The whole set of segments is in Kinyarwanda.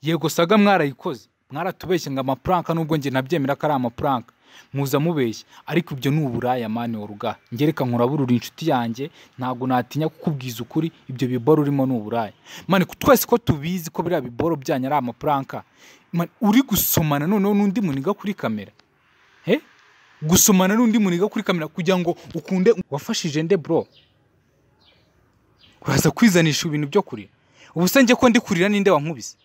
yego saga mwarayikoze mwaratubeshye ngo amapranka nubwo nge nabyemera ko ari amapranka muza mubeshye ariko ibyo ni uburaya mani waruga ngereka nkuraburura inshuti yanjye ntago natinya kukubwiza ukuri ibyo biboro urimo ni uburaya mani twese ko tubizi ko biriya biboro byanyu ari amapranka uri gusomana noneho n'undi muniga kuri kamera gusomana n'undi muniga kuri kamera kugira ngo ukunde wafashije nde bro uraza kwizanisha ibintu byo kurira ubuse nge ko ndi kurira ninde wankubise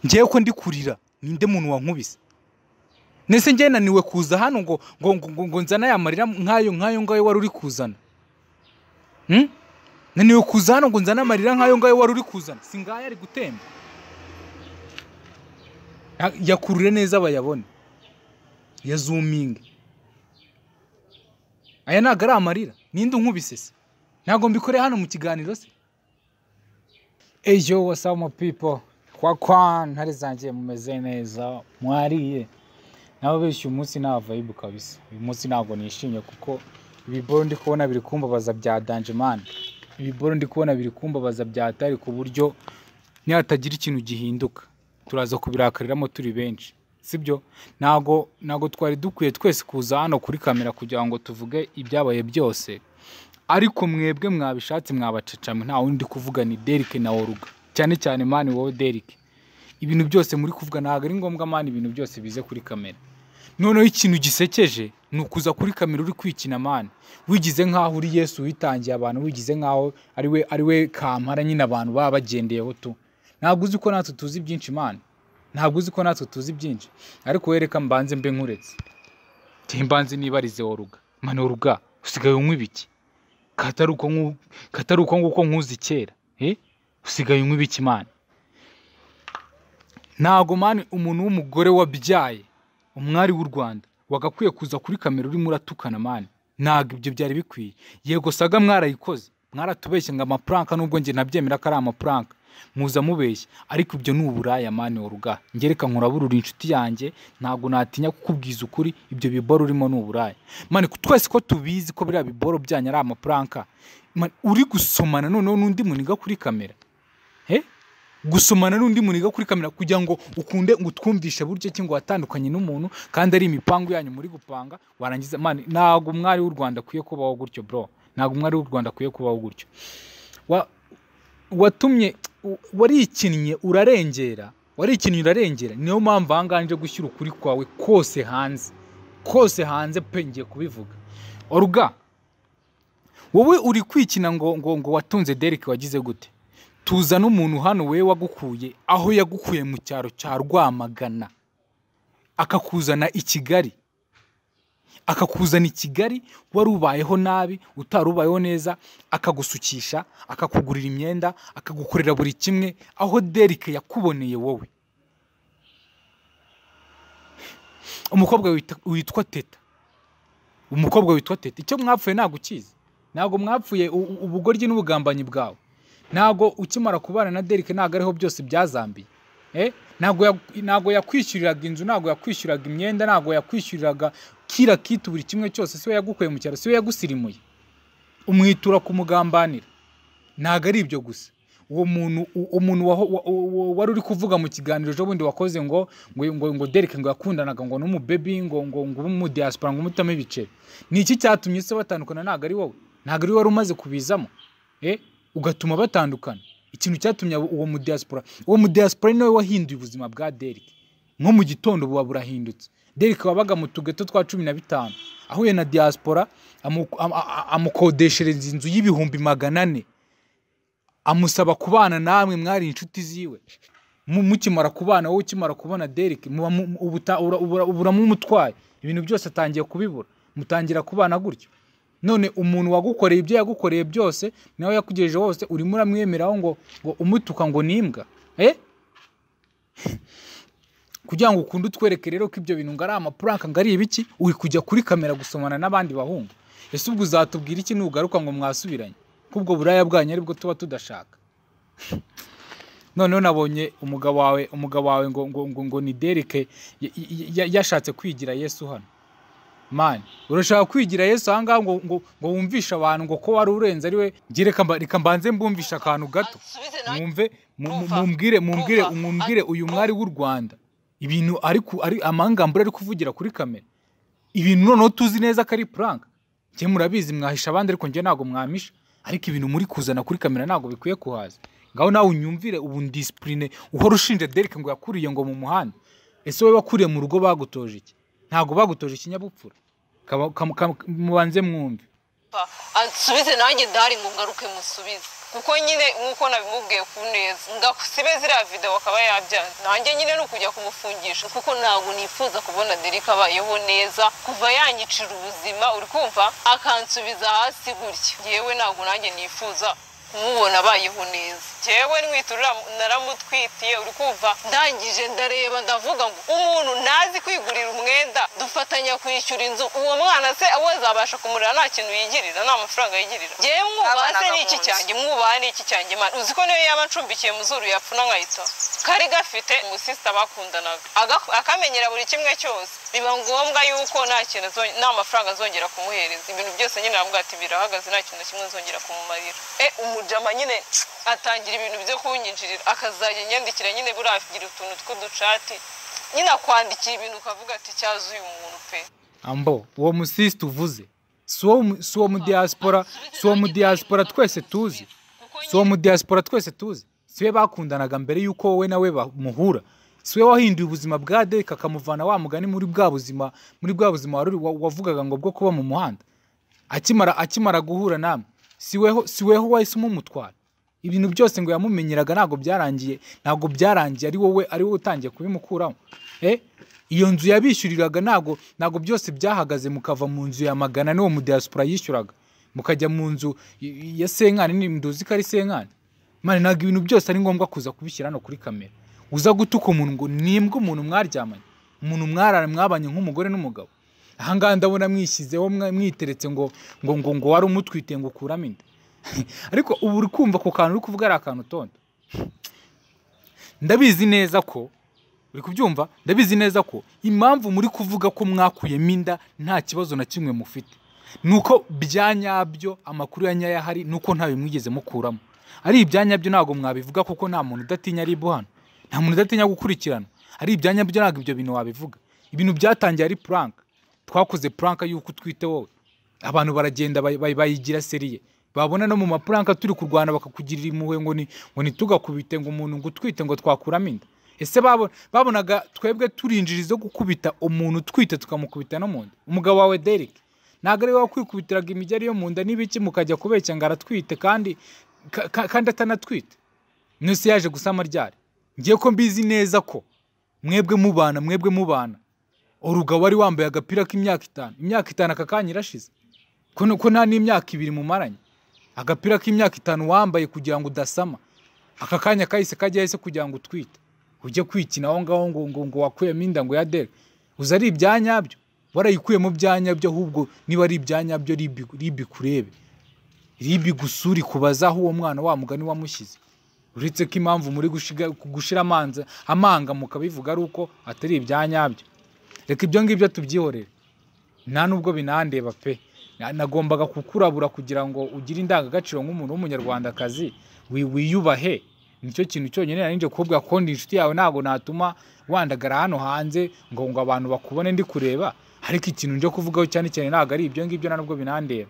ngewe ko ndi kurira ninde muntu wankubise nese nge naniwe kuza hano ngo nzana yamarira nkayo ngayo wari uri kuzana naniwe kuza hano ngo nzana amarira nkayo ngayo wari uri kuzana singaya ari gutemba yakurure neza bayabone ya zoominge aya ntago ari amarira ninde unkubise se ntago mbikore hano mu kiganiro se ejo what's up my people kwa ntare zanjye mumeze neza mwariye nawe beshe umunsi nta vibe kabisa uyu munsi ntago nishimye kuko ibiboro ndi kubona biri kumbabaza bya danger man ibiboro ndi kubona biri kumbabaza byatari ku buryo nihatagira ikintu gihinduka turaza kubirakariramo turi benshi sibyo nago twari dukwiye twese kuza hano kuri kamera kugira ngo tuvuge ibyabaye byose ariko mwebwe mwabishatse mwabacecamwe nta wundi kuvuga ni Derek na Oruga cyane mani wowe Derek ibintu byose muri kuvuga ntago ari ngombwa mani ibintu byose bize kuri kamera noneho ikintu gisekeje ni ukuza kuri kamera uri kwikina mani wigize nkaho uri Yesu witangiye abantu wigize nkaho ari we kampara nyine abantu baba bagendeyeho tu ntabwo uzi ko natwe tuzi byinshi mani ntabwo uzi ko natwe tuzi byinshi ariko wereka mbanze mbe nkuretse mbanze nibarize Oruga mani Oruga usigaye unywa ibiki katari uko nguko nkuzi kera usigaye unywa ibiki mani ntago mani umuntu w'umugore wabyaye umwari w'u Rwanda wagakwiye kuza kuri kamera urimo uratukana mani ntago ibyo byari bikwiye yego saga mwarayikoze mwaratubeshye ngo amapranka nubwo nge nabyemera ko ari amapranka muza mubeshye ariko ibyo ni uburaya mani Oruga ngereka nkuraburura inshuti yanjye ntago natinya kukubwiza ukuri ibyo biboro urimo ni uburaya mani twese ko tubizi ko biriya biboro byanyu ari amapranka uri gusomana noneho n'undi muniga kuri kamera gusomana n'undi muniga kuri kamera kugira ngo ukunde ngutwumvishe buryo ki ngo watandukanye n'umuntu kandi ari imipango yanyu muri gupanga warangiza mani ntago umwari w'u Rwanda kuye kubaho gutyo bro ntago umwari w'u Rwanda kuye kubaho gutyo watumye warikinnye urarengera niyo mpamvu ahanganje gushyira ukuri kwawe kose hanze pe ngiye kubivuga Oruga wowe uri kwikina ngo watunze Derek wagize gute tuza n'umuntu hano we wagukuye aho yagukuye mu cyaro cya Rwamagana akakuzana i Kigali warubayeho nabi utarubayeho neza akagusukisha akakugurira imyenda akagukorera buri kimwe aho Derek yakuboneye wowe umukobwa witwa Teta icyo mwapfuye ntago ukizi ntago mwapfuye ubugoryi n'ubugambanyi bwawe ntago ukimara kubana na Derek ntago ariho byose byazambiye ntago yakwishyuriraga inzu ntago yakwishyuraga imyenda ntago yakwishyuriraga kira kitu buri kimwe cyose siwe yagukuye mu cyaro siwe yagusirimuye umwitura kumugambanira ntago ari ibyo gusa uwo umuntu wari uri kuvuga mu kiganiro ejo bundi wakoze ngo Derek ngo yakundanaga ngo n'umubebi ngo mu diaspora ngo umutame ibiceri ni iki cyatumye se batandukana ntago ari wowe ntago ari wari umaze kubizamo ugatuma batandukana ikintu cyatumye uwo mu diaspora niwe wahinduye ubuzima bwa Derek nko mu gitondo buba burahindutse Derek wabaga mu tugeto twa 15 ahuye na diaspora amukodeshereza inzu y'ibihumbi 400 amusaba kubana namwe mwari inshuti ziwe mukimara kubana wowe ukimara kubona Derek uburamu umutwaye ibintu byose atangiye kubibura mutangira kubana gutyo none umuntu wagukoreye ibyo yagukoreye byose nawe yakugejeje hose urimo uramwemeraho ngo umutuka ngo nimbwa kugira ngo ukunde utwereke rero ko ibyo bintu ngari amapranka ngari ibiki uri kujya kuri kamera gusomana n'abandi bahungu ese ubwo uzatubwira iki nugaruka ngo mwasubiranye kubwo buraya bwanyu aribwo tuba tudashaka noneho nabonye umugabo wawe ngo ni Derek yashatse kwigira Yesu hano man urashaka kwigira Yesu ahanga ngo wumvisha abantu ngo ko wari urenze ari we reka mbanze mbumvisha akantu gato mwumve mumbwire uyu mwari w'u Rwanda ibintu ari amangambura ari kuvugira kuri kamera ibintu noneho tuzi neza ko ari prank cye murabizi mwahisha abandi ariko nje nago mwamisha ariko ibintu muri kuzana kuri kamera nago bikwiye kuhaza ngaho nawe unyumvire ubu discipline uhora ushinje Derek ngo yakuriye ngo mu muhanda ese we bakuriye mu rugo bagutoje iki ntago bagutoje ikinyabupfura mubanze mwumve ansubize nanjye ndari ngo ngaruke musubize kuko nyine nkuko nabimubwiye ku neza ngasibe ziriya video akaba yabyanze nanjye nyine no kujya kumufungisha kuko ntago nifuza kubona Derek abayeho neza kuva yanyicira ubuzima uri kumva akansubiza hasi gutya yewe ntago nanjye nifuza kumubona abayeho neza jewe nwiturira naramutwitiye uri kumva ndangije ndareba ndavuga ngo umuntu nazi kwigurira umwenda dufatanya kwishyura inzu uwo mwana se awazabasha kumurira nta kintu yigirira nta mafaranga yigirira jewe mwubase n'iki cyanjye mwubaha n'iki cyanjye man uziko niyo yaba ncumbikiye muzuru yapfuna nkayita kari gafite umusista bakundanaga akamenyera buri kimwe cyose biba ngombwa yuko nta kintu nta mafaranga azongera kumuhereza ibintu byose nyine aravuga ati birahagaze nta kintu kimwe azongera kumumarira umujama nyine atangira ibintu byo kunyinjirira akazajya nyandikira nyine buragira utuntu tw'uducati nyine akwandikiye ibintu ukavuga ati cyaza uyu muntu pe ambo uwo musista uvuze so mu diaspora twese tuzi so mu diaspora twese tuzi siwe bakundanaga mbere yuko wowe nawe bamuhura siwe wahinduye ubuzima bwa Derek akamuvana wa mugani muri bwa buzima wavugaga ngo bwo kuba mu muhanda akimara guhura namwe siweho wahise umumutwara ibintu byose ngo yamumenyeraga ntago byarangiye ari wowe utangiye kubimukuraho iyo nzu yabishyuriraga ntago byose byahagaze mukava mu nzu ya magana n'uwo mu diaspora yishyuraga mukajya mu nzu ya senkani n'imduzi kari senkani mane ntago ibintu byose ari ngombwa kuza kubishyira no kuri kamera uza gutuka umuntu ngo nimbwe umuntu mwaryamanye umuntu mwabanye nk'umugore n'umugabo ahanga ndabona mwishyizeho mwiteretse ngo wari umutwite ngo ukuramo inda ariko ubu uri kumva ko kantu uri kuvuga ari akantu tonto ndabizi neza ko uri kubyumva ndabizi neza ko impamvu muri kuvuga ko mwakuyemo inda nta kibazo na kimwe mufite nuko byanyabyo amakuru ya nyaya hari nuko ntawe mwigeze mukuramo ari ibyanyabyo ntago mwabivuga kuko nta muntu udatinya ari hano nta muntu udatinya gukurikirana ari ibyanyabyo ntago ibyo bintu wabivuga ibintu byatangiye ari prank twakoze prank yuko utwite wowe abantu baragenda bayigira seriye babona no mu maprank turi kurwana bakakugirira impuhwe ngo nitugakubite ngo umuntu ngo utwite ngo twakuramo inda ese babonaga twebwe turinjirizo gukubita umuntu twite tukamukubita no mu nda umugabo wawe Derek ntago ari wakwikubitiraga imijyari yo mu nda n'ibiki mukajya kubeshya ngo aratwite kandi atanatwite mwese yaje gusama ryari ngiye ko mbizi neza ko mwebwe mubana urugabo wari wambaye agapira k'imyaka 5 akakanya irashize ko nta n'imyaka 2 mumaranye agapira k'imyaka 5 wambaye kugira ngo udasama akakanya kahise kajya hese kugira ngo utwite ujye kwikina aho ngaho ngo wakuyemo inda ngo ya Derek uza ari ibyanyabyo warayikuyemo byanyabyo ahubwo niba ari ibyanyabyo ribi kurebe ribi gusuri kubazaho uwo mwana wa mugani wamushyize uretse ko impamvu muri gushira amanga mukabivuga ari uko atari ibyanyabyo reka ibyo ngibyo tubyihorere nta nubwo binandeba pe nagombaga kukurabura kugira ngo ugire indangagaciro nk'umuntu w'umunyarwandakazi wiyubahe nicyo kintu cyonyine narinje kubwira ko ndi inshuti yawe ntago natuma wandagara hano hanze ngo abantu bakubone ndi kureba ariko ikintu nje kuvugaho cyane ntago ari ibyo ngibyo nubwo binandeba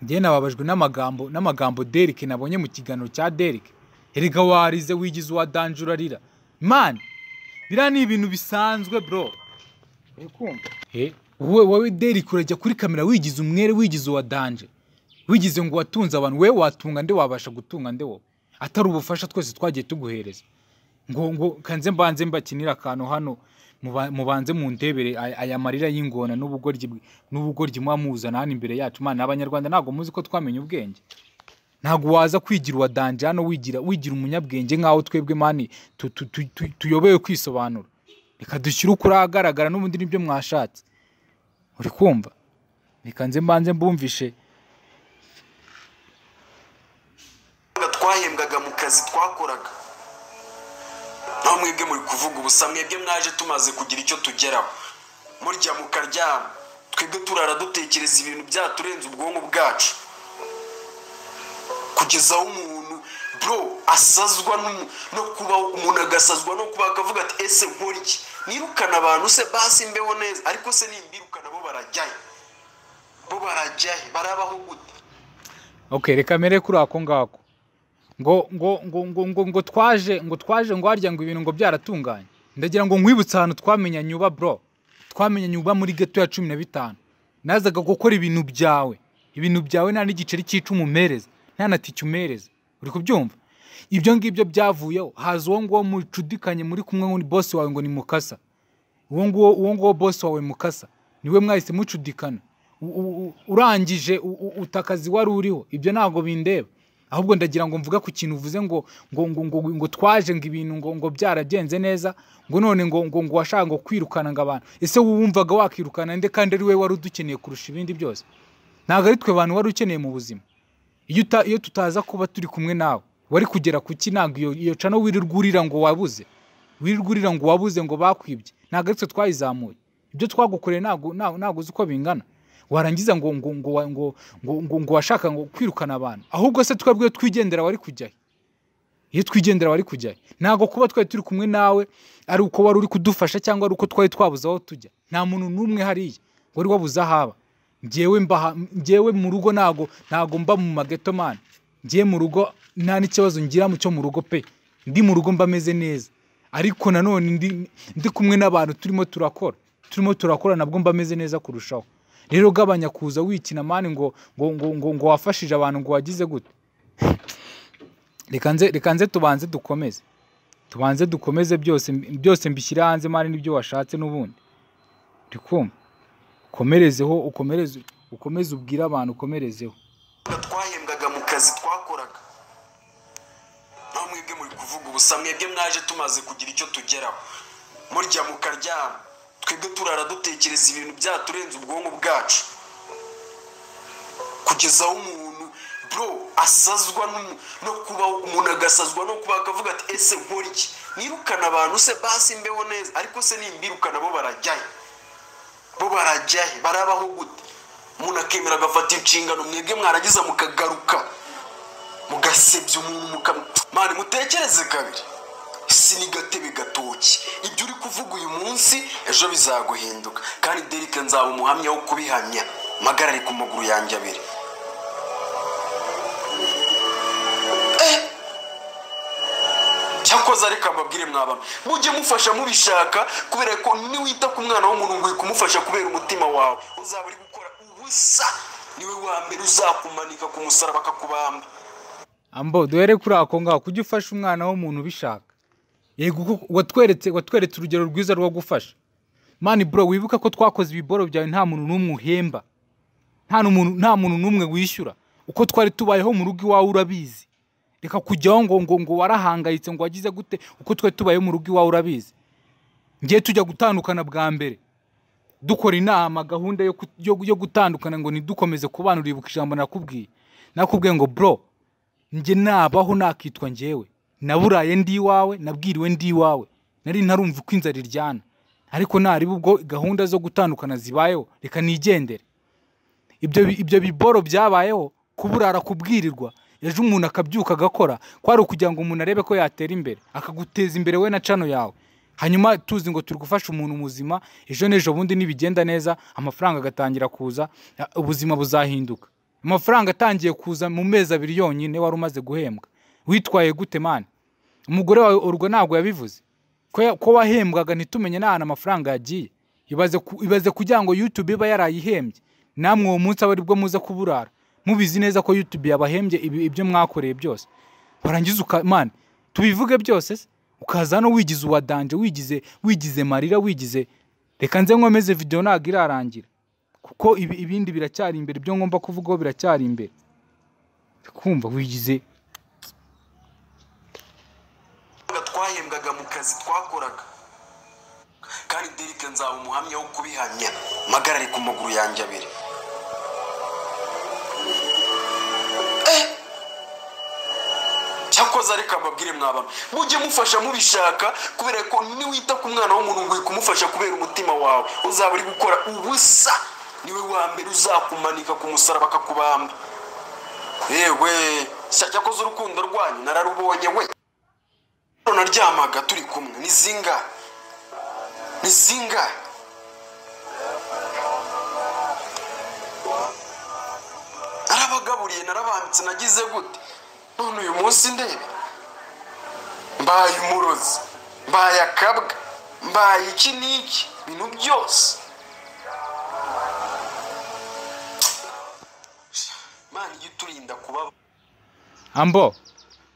njye nababajwe n'amagambo Derek nabonye mu kiganiro cya Derek erega warize wigize uwa danjura rira man bira ni ibintu bisanzwe bro ukumva wowe Derek urajya kuri kamera wigize umwere wigize uwa danje wigize ngo watunze abantu we watunga nde wabasha gutunga nde wowe atari ubufasha twese twagiye tuguhereza ngo kanze mbanze mbakinira akantu hano mubanze mu ndebere aya marira y'ingona n'ubugoryi mwamuzana hano imbere yacu mana abanyarwanda ntago muzi ko twamenye ubwenge ntago waza kwigira uwa danje hano wigira umunyabwenge nkaho twebwe mani tuyoboye kwisobanura reka dushyire ukuri ahagaragara n'ubundi nibyo mwashatse uri kumva reka nze mbanze mbumvishe twahembwaga mu kazi twakoraga naho mwebwe muri kuvuga ubusa mwebwe mwaje tumaze kugira icyo tugeraho murya mukaryama twebwe turara dutekereza ibintu byaturenze ubwonko bwacu kugeza aho umuntu bro asazwa no kuba umuntu agasazwa no kuba akavuga ati ese nkora iki nirukana abantu se basi mbeho neza ariko se nimbirukana bo barajyaye barabaho gute okay reka mere kuri ako ngako ngo twaje ngo harya ngo ibintu ngo byaratunganye ndagira ngo nkwibutsa ahantu twamenya nyuba bro twamenya nyuba muri geto ya 15 nazaga gukora ibintu byawe nta n'igiceri cy'icumi umereza nta na tike umereza uri kubyumva ibyo ngibyo byavuyeho haza uwo ngo mucudikanye muri kumwe ngo ni boss wawe ngo ni Mukasa uwo ngo boss wawe Mukasa niwe mwahise mucudikana urangije utakazi wari uriho ibyo ntago bindeba ahubwo ndagira ngo mvuga ku kintu uvuze ngo twaje ngo ibintu ngo byaragenze neza ngo none ngo washaka ngo kwirukana ngabantu ese wumvaga wakirukana nde kandi ari we wari udukeneye kurusha ibindi byose ntago ari twe abantu wari ukeneye mu buzima iyo tutaza kuba turi kumwe nawe wari kugera ku kinago iyo cano wirirwurira ngo wabuze ngo bakwibye ntago ari twe twayizamuye ibyo twagukoreye ntago uzi uko bingana warangiza ngo washaka ngo kwirukana abantu ahubwo se twebwe twigendera wari kujyayo iyo twigendera wari kujyayo ntago kuba twari turi kumwe nawe ari uko wari uri kudufasha cyangwa ari uko twari twabuze aho tujya nta muntu n'umwe hariya wari wabuze ahaba njyewe mu rugo ntago mba mu mageto man ngiye mu rugo nta n'ikibazo ngira mu cyo mu rugo pe ndi mu rugo mba meze neza ariko nanone ndi kumwe n'abantu turimo turakora nabwo mba meze neza kurushaho rero gabanya kuza wikina mani ngo wafashije abantu ngo wagize gute reka nze tubanze dukomeze byose mbishyira hanze mani nibyo washatse n'ubundi ndikumva ukomeze ubwira abantu ukomerezeho twahembwaga mu kazi twakoraga naho mwebwe muri kuvuga ubusa mwebwe mwaje tumaze kugira icyo tugeraho murya mukaryama twebwe turara dutekereza ibintu byaturenze ubwonko bwacu kugeza aho umuntu bro asazwa no kuba umuntu agasazwa no kuba akavuga ati ese nkora iki nirukana abantu se basi mbeho neza ariko se nimbirukana bo barajyaye barabaho gute umuntu akemera agafata inshingano mwebwe mwaragiza mukagaruka mugasebya umuntu mani mutekereze kabiri isi ni gatebe gatoki ibyo uri kuvuga uyu munsi ejo bizaguhinduka kandi Derek nzaba umuhamya wo kubihamya magarare ku maguru yanjye abiri cyakoze ariko amabwire mwabana mujye mufasha mubishaka kubera ko niwita ku mwana w'umuntu ngo kumufasha kubera umutima wawe uzaba uri gukora ubusa niwe wa mbere uzakumanika ku musaraba akakubamba ambo duhere kuri ako ngaho kujya ufasha umwana w'umuntu bishaka yego watweretse urugero rwiza rwo gufasha mani bro wibuka ko twakoze ibiboro byawe nta muntu n'umwe uhemba nta muntu n'umwe wishyura uko twari tubayeho mu rugo iwawe urabizi reka kujyaho ngo warahangayitse ngo wagize gute uko twari tubayeho mu rugo iwawe urabizi ngiye tujya gutandukana bwa mbere dukora inama gahunda yo gutandukana ngo nidukomeze kubana uribuka ijambo nakubwiye ngo bro njye nabaho nakitwa njyewe naburaye ndi iwawe nabwiriwe ndi iwawe nari ntarumva uko inzara iryana ariko nariba ubwo gahunda zo gutandukana zibayeho reka nigendere ibyo biboro byabayeho kuburara kubwirirwa ejo umuntu akabyuka agakora kwari ukugira ngo umuntu arebe ko yatera imbere akaguteza imbere we na cano yawe hanyuma tuzi ngo turi gufasha umuntu muzima ejo n'ejo bundi nibigenda neza amafaranga agatangira kuza ubuzima buzahinduka amafaranga atangiye kuza mu mezi 2 yonyine wari umaze guhembwa witwaye gute man umugore wawe urwo ntabwo yabivuze ko wahembwaga ntitumenye n'ahantu amafaranga yagiye ibaze kugira ngo YouTube iba yarayihembye namwe uwo munsi abari bwo muze kuburara mubizi neza ko YouTube yabahembye ibyo mwakoreye byose warangiza man tubivuge byose ukaza no wigize uwadanje wigize marira wigize reka nze nkomeze video ntago irarangira kuko ibindi biracyari imbere byo ngomba kuvugaho biracyari imbere kumva wigize twahembwaga mu kazi twakoraga kandi Derek nzaba umuhamya wo kubihamya magarare ku maguru yanjye abiri cyakoze ariko ababwire mwabana mujye mufasha mubishaka kubera ko niwita ku mwana w'umuntu ngo kumufasha kubera umutima wawe uzaba uri gukora ubusa niwe wa mbere uzakumanika ku musaraba akakubamba yewe cyakoze urukundo rwanyu nararubonye we naryamaga turi kumwe ni zingahe narabagaburiye narabambitse nagize gute none uyu munsi ndebe mbaye umurozi mbaye akabwa mbaye iki n'iki ibintu byose mani iyo uturinda kuba ambo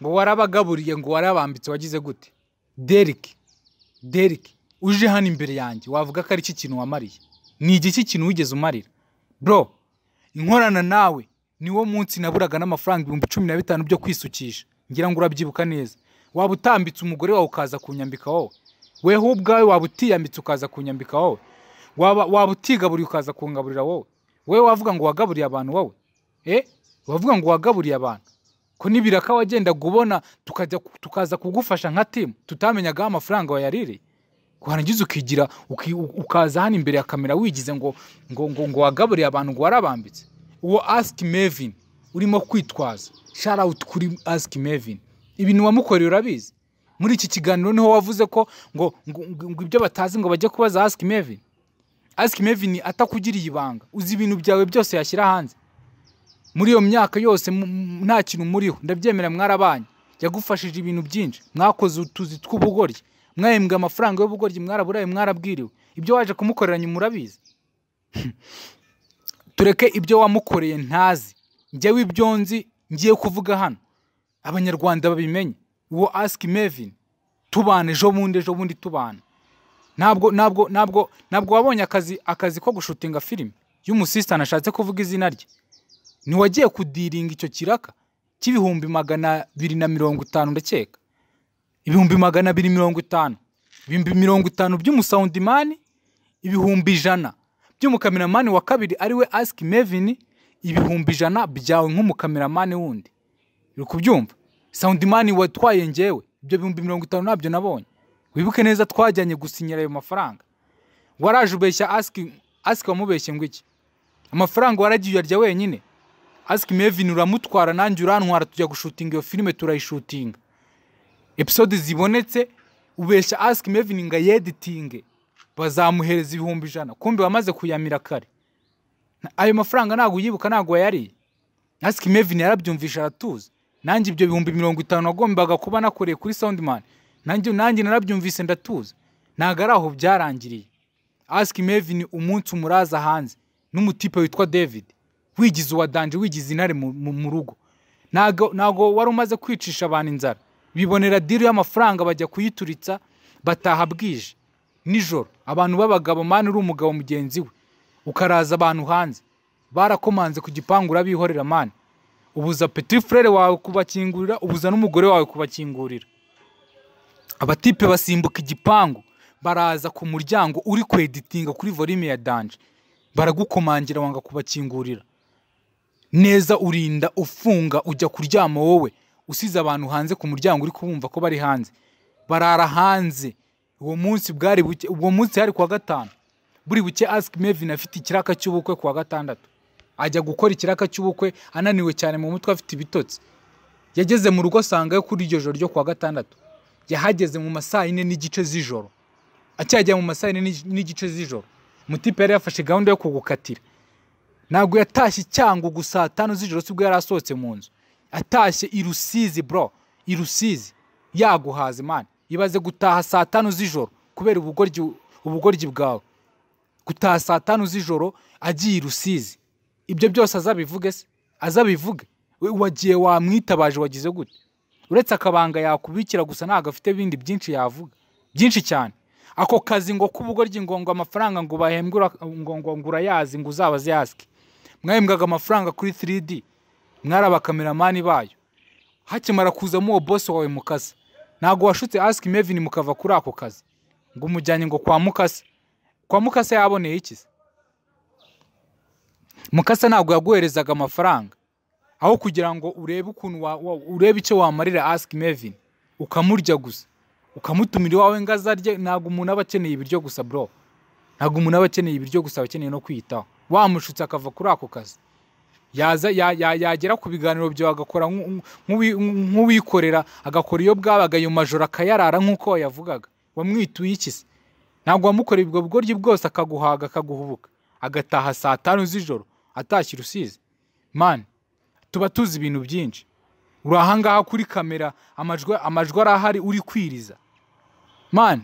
ngo warabagaburiye ngo warabambitse wagize gute Derek uje hano imbere yanjye wavuga ko ari iki kintu wamariye ni iki kintu wigeze umarira bro inkorana nawe niwo munsi naburaga n'amafaranga 15,000 byo kwisukisha ngira ngo urabyibuka neza waba utambitse umugore wawe ukaza kunyambika wowe weho ubwawe waba utiyambitse ukaza kunyambika wowe waba utigaburiye ukaza kungaburira wowe wavuga ngo wagaburiye abantu wowe wavuga ngo wagaburiye abantu ko nibiraka wagenda gubona tukaza kugufasha nka team tutamenyaga amafaranga wayarire kuharangiza ukigira ukaza hano imbere ya kamera wigize ngo wagaburiye abantu ngo warabambitse uwo Ask Mevin urimo kwitwaza shout out kuri Ask Mevin ibintu wamukorera urabizi muri iki kiganiro niho wavuze ko ngo ibyo batazi ngo bajye kubaza Ask Mevin atakugiriye ibanga uzi ibintu byawe byose yashyira hanze muri iyo myaka yose nta kintu muriho ndabyemera mwarabanye yagufashije ibintu byinshi mwakoze utuzi tw'ubugoryi mwahembwa amafaranga y'ubugoryi mwaraburaye mwarabwiriwe ibyo waje kumukorera nyuma urabizi tureke ibyo wamukoreye ntazi njyewe ibyo nzi ngiye kuvuga hano abanyarwanda babimenye uwo Ask Mevin tubane ejo bundi tubana ntabwo wabonye akazi ko gushutinga filime y'umusista nashatse kuvuga izina rye niwagiye kudiringa icyo kiraka cy'ibihumbi 250 ndakeka ibihumbi 250 ibihumbi 50 by'umusoundman ibihumbi 100 by'umukameramani wa kabiri ariwe Ask Mevin ibihumbi 100 byawe nk'umukameramani wundi uri kubyumva soundman watwaye ngewe ibyo bihumbi 50 nabyo nabonye wibuke neza twajyanye gusinyira ayo mafaranga waraje ubeshya Ask wamubeshye ngo iki amafaranga waragiye uyarya wenyine Ask Mevin uramutwara nanjye urantwara tujya gushutinga iyo filime turayishutinga episode zibonetse ubeshya Ask Mevin nga yeditinge bazamuhereza ibihumbi 100 kumbe bamaze kuyamira kare ayo mafaranga ntago uyibuka ntago yari Ask Mevin yarabyumvisha aratuza nanjye ibyo bihumbi 50 nagombaga kuba nakoreye kuri Soundman nanjye narabyumvise ndatuza ntago araho byarangiriye Ask Mevin umunsi umuraza hanze n'umutipe witwa David wigize uwadanje wigize intare mu rugo ntago wari umaze kwicisha abantu inzara bibonera diri y'amafaranga bajya kuyituritsa bataha bwije nijoro abantu babagabo mani uri umugabo mugenzi we ukaraza abantu hanze barakomanze ku gipangu urabihorera mani ubuza petit frere wawe kubakingurira ubuza n'umugore wawe kubakingurira abatipe basimbuka igipangu baraza ku muryango uri kweditinga kuri volume ya danje baragukomangira wanga kubakingurira neza urinda ufunga ujya kuryama wowe usize abantu hanze ku muryango uri kubumva ko bari hanze barara hanze uwo munsi hari kuwa gatanu buri buke Ask Mevin afite ikiraka cy'ubukwe kuwa gatandatu ajya gukora ikiraka cy'ubukwe ananiwe cyane mu mutwe afite ibitotsi yageze mu rugo sangayo kuri iryo joro ryo kuwa gatandatu yahageze mu masaa 4 n'igice z'ijoro acyajya mu masaa 4 n'igice z'ijoro mutipe yari yafashe gahunda yo kugukatira ntabwo yatashye cyango gusa 5 z'ijoro sibwo yari asohotse mu nzu atashye irusizi bro irusizi yaguhaze man ibaze gutaha saa 5 z'ijoro kubera ubugoryi bwawe gutaha saa 5 z'ijoro agiye irusizi ibyo byose azabivuge wagiye wamwitabaje wagize gute uretse akabanga yakubikira gusa ntago afite bindi byinshi yavuga byinshi cyane ako kazi ngo kubugoryi ngo amafaranga ngo bahembwa ngo urayazi ngo uzabaze Ask mwahembwaga amafaranga kuri 3D mwari abakameramani bayo hakimara kuzamo uwo boss wawe mukasa ntago washutse Ask Mevin mukava kuri ako kazi ngo umujyanye ngo kwa mukasa yaboneye iki mukasa ntago yaguherezaga amafaranga aho kugira ngo urebe ukuntu urebe icyo wamarira Ask Melvin ukamurya gusa ukamutumira iwawe ngo azarye. Ntabwo umuntu aba akeneye ibiryo gusa bro, ntabwo umuntu aba akeneye ibiryo gusa, aba akeneye no kwiyitaho. Wamushutse akava kuri ako kazi, yagera ku biganiro byawe agakora nk'uwikorera, agakora iyo bwabaga ayo majoro akayarara nk'uko yavugaga. Wamwituye iki se? Ntabwo wamukorera ubwo bugoryi bwose akaguhaga akaguhubuka agataha saa 5 z'ijoro atashye Rusizi. Man, tuba tuzi ibintu byinshi. Uri ahangaha kuri kamera amajwi arahari uri kwiriza. Man,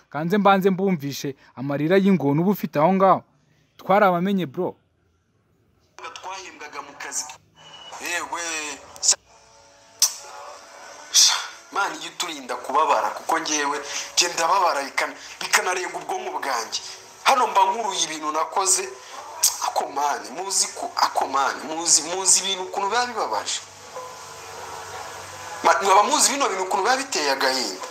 kanze mbanze mbumvishe amarira y'ingona uba ufite aho ngaho. Twarabamenye bro. Twahembwaga mu kazi. Yewe man, iyo turinda kubabara kuko ngewe je ndababara bikanarenga ubwonko bwanjye. Hano mba nkuruye ibintu nakoze. Akomani muzi ko muzi ibintu ukuntu biba bibabaje. Mwaba muzi bino bintu ukuntu biba biteye agahinda.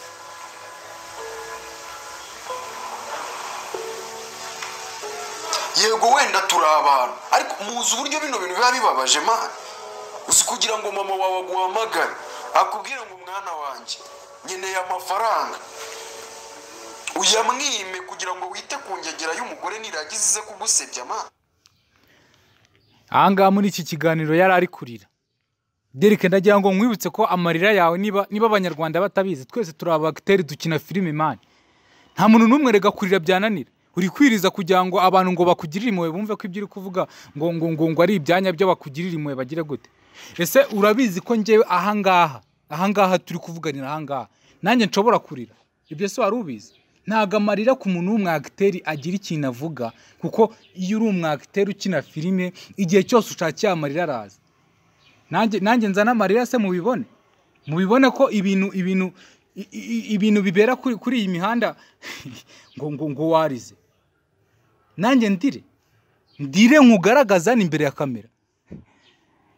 Yego wenda turi abantu, ariko muzi uburyo bino bintu biba bibabaje man. Uzi kugira ngo mama wawe aguhamagare akubwire ngo mwana wanjye nkeneye amafaranga, uyamwime kugira ngo wite ku ngegera y'umugore niragize ize kugusebya man. Ahangaha muri iki kiganiro yari ari kurira. Derek, ndagira ngo nkwibutse ko amarira yawe niba abanyarwanda batabizi, twese turi abagiteri dukina filime man. Nta muntu numwe rega kurira byananira. Uri kwiriza kugira ngo abantu ngo bakugirire impuhwe bumve ko ibyo uri kuvuga ngo ari ibyanya byo bakugirira impuhwe bagire gute. Ese urabizi ko ngewe ahangaha turi kuvuganira ahangaha nanjye nshobora kurira? Ibyo se wari ubizi? Ntago amarira ku muntu w'umwagiteri agira ikintu avuga, kuko iyo uri umwagiteri ukina filime igihe cyose ushakiye amarira araza. Nanjye nzana amarira se mubibone ko ibintu bibera kuri iyi mihanda ngo warize. Nanjye ndire nkugaragaza imbere ya kamera,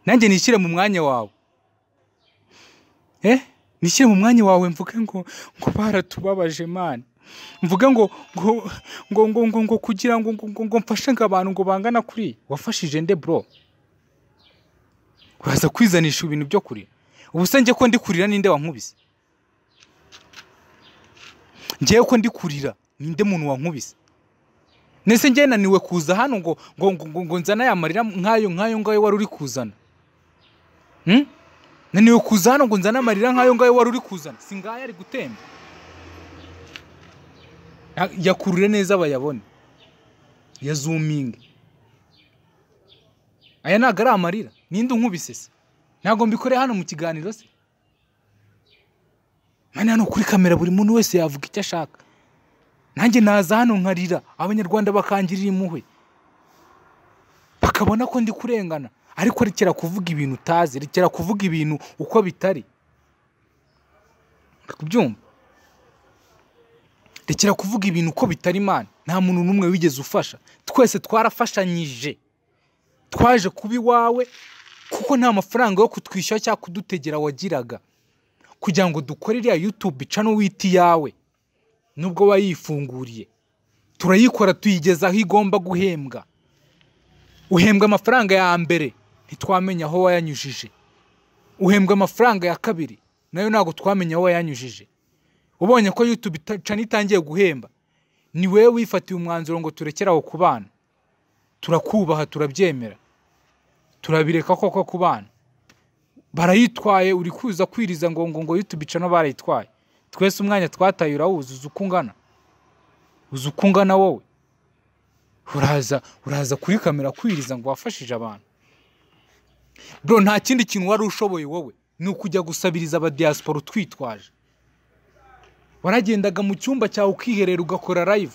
nanjye nishyire mu mwanya wawe. Nishyire mu mwanya wawe mvuge ngo baratubabaje man. Mvuge ngo kugira ngo mfashe abantu ngo bangana kuri. Wafashije nde bro? Uraza kwizanisha ibintu byo kurira. Ubuse nje ko ndi kurira ninde wankubise? Ngiye ko ndi kurira ninde muntu wankubise? Nese ngiye naniwe kuza hano ngo nzana yamarira nkayo ngayo wari uri kuzana. Naniwe kuza hano ngo nzana amarira nkayo ngayo wari uri kuzana. Singaya ari gutemba. Yakurure neza bayabone. Ya zooming. Aya ntago ari amarira. Ninde unkubise se? Ntago mbikore hano mu kiganiro se? Mane hano kuri kamera buri muntu wese yavuga icyo ashaka. Nanjye naza hano nkarira, abanyarwanda bakangirira impuhwe, bakabona ko ndi kurengana. Ariko rekera kuvuga ibintu utazi, rekera kuvuga ibintu uko bitari. Kubyumva? Rekera kuvuga ibintu uko bitari man. Nta muntu numwe wigeze ufasha. Twese twarafashanyije. Twaje kubi wawe kuko nta mafaranga yo kutwishyura cyangwa kudutegera wagiraga kugira ngo dukore iriya YouTube channel witi yawe. Nubwo wayifunguriye turayikora tuyigeza aho igomba guhembwa. Uhembwa amafaranga ya mbere ntitwamenya aho wayanyujije. Uhembwa amafaranga ya kabiri nayo ntago twamenya aho wayanyujije. Ubonye ko YouTube channel itangiye guhemba, ni wewe wifatiye umwanzuro ngo turekeraho kubana. Turakubaha, turabyemera, turabireka koko kubana. Barayitwaye, uri kuza kwiriza ngo YouTube channel barayitwaye. Twese umwanya twataye urawuzuza ukungana. Uzi ukungana wowe. Uraza kuri kamera kwiriza ngo wafashije abantu. Bro, nta kindi kintu wari ushoboye wowe ni ukujya gusabiriza aba diaspora twitwaje. Waragendaga mu cyumba cyawe ukiherera ugakora live,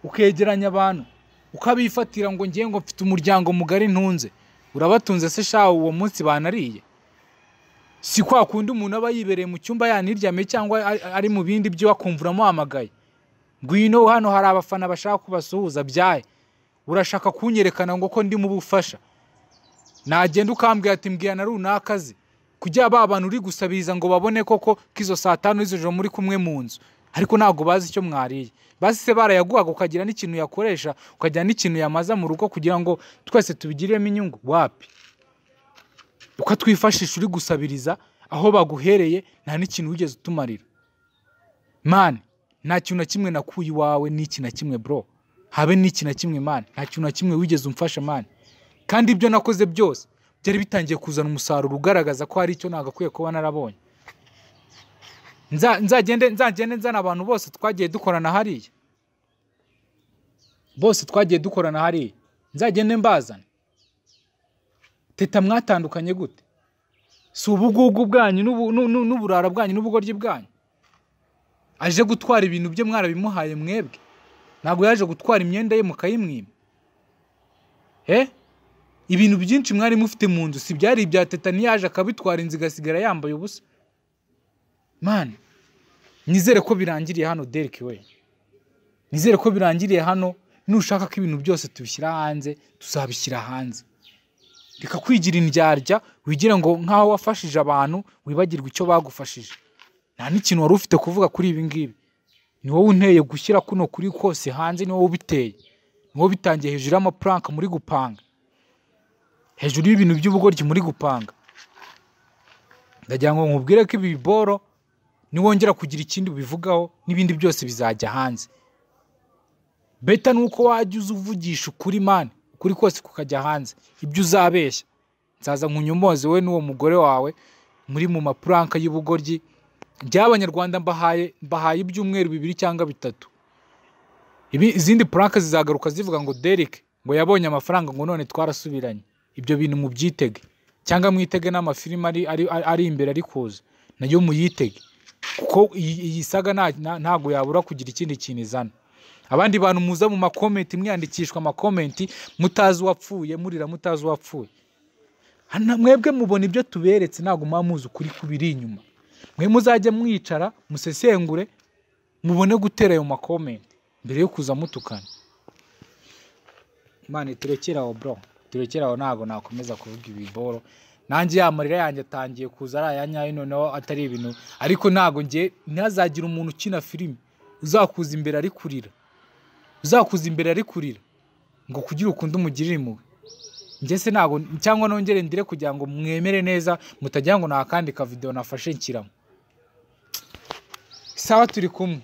ukegeranya abantu, ukabifatira ngo ngiye ngo mfite umuryango mugari ntunze. Urabatunze se shawo uwo munsi banariye? Si kwa kundi umuntu aba yibereye mu cyumba yaniryame cyangwa ari mu bindi byo wakumvuramo amagaye. Ngwino hano hari abafana bashaka kubasuhuza byaye. Urashaka kunyerekana ngo ko ndi mu bufasha. Nagenda ukambwira ati mbwiya na runakazi kujya abantu uri gusabiriza ngo babone koko kizo saa 5 z'ijoro muri kumwe mu nzu. Ariko ntago bazi icyo mwariye. Basi se barayaguhaga ukagira n'ikintu yakoresha, ukagira n'ikintu yamaza mu rugo kugira ngo twese tubigiremo inyungu. Wapi? ukatwifashisha uri gusabiriza aho baguhereye nta n'ikintu wigeze utumarira. Man, nta kintu na kimwe nakuye iwawe n'iki na kimwe bro. Habe n'iki na kimwe man, nta kintu na kimwe wigeze umfasha man. Kandi ibyo nakoze byose byari bitangiye kuzana umusaruro ugaragaza ko hari icyo nagakwiye kuba narabonye. Nzagende nzana abantu bose twagiye dukorana hariya. Bose twagiye dukorana hariya. Nzagende mbazana. Teta mwatandukanye gute? Si ubugugu bwanyu n'uburara bwanyu n'ubugoryi bwanyu. Aje gutwara ibintu bye mwarabimuhaye mwebwe. Ntago yaje gutwara imyenda ye mukayimwima. Ibintu byinshi mwari mufite mu nzu si byari ibya Teta niyaje akabitwara inziga sigara yambaye ubusa. Man, nizere ko birangiriye hano Derek we. Nizere ko birangiriye hano, nushaka ko ibintu byose tubishyira hanze, tuzabishyira hanze. Reka kwigira indyarya, wigira ngo nkaho wafashije abantu, wibagirwa icyo bagufashije. Nta n'ikintu wari ufite kuvuga kuri ibi ngibi. Ni wowe unteye gushyira kuno kuri kose hanze, ni wowe ubiteye. Ni wowe bitangiye hejuru y'amaprank muri gupanga. Hejuru y'ibintu by'ubugoryi muri gupanga. Ndagira ngo nkubwire ko ibi biboro niwongera kugira ikindi ubivugaho n'ibindi byose bizajya hanze. Beta nuko wajya uvugisha ukuri man, ukuri kose kukajya hanze. Ibyo uzabeshya nzaza nkunyomoze we n'uwo mugore wawe muri mu maprank y'ubugoryi. By'Abanyarwanda mbahaye ibyumweru 2 cyangwa 3. Izindi prank zizagaruka zivuga ngo Derek ngo yabonye amafaranga ngo none twarasubiranye. Ibyo bintu mu byitege cyangwa mwitege n'amafilm ari imbere ari kuza nayo muyitege, kuko iyi saga ntago yabura kugira ikindi kintu izana. Abandi bantu muza mu makomenti mwiyandikishwa amakomenti mutazi wapfuye, murira mutazi wapfuye. Mwebwe mubona ibyo tuberetse ntago mamuzi ukuri kubiri inyuma. Mwe muzajya mwicara musesengure mubone gutera ayo makomenti mbere yo kuza mutukana. Mane turekeraho bro, turekeraho ntago nakomeza kuvuga ibiboro. Nanjye yamarira yanjye atangiye kuza ari ayanyaye noneho atari ibintu, ariko ntago ntazagira umuntu ukina filime uzakuza imbere ari kurira. Uzakuza imbere ari kurira ngo kugira ukunde umugirire impuhwe. Njye se ntago cyangwa nongere ndire kugira ngo mwemere neza mutagira ngo nakandika video nafashe nkiramo. Sawa turi kumwe.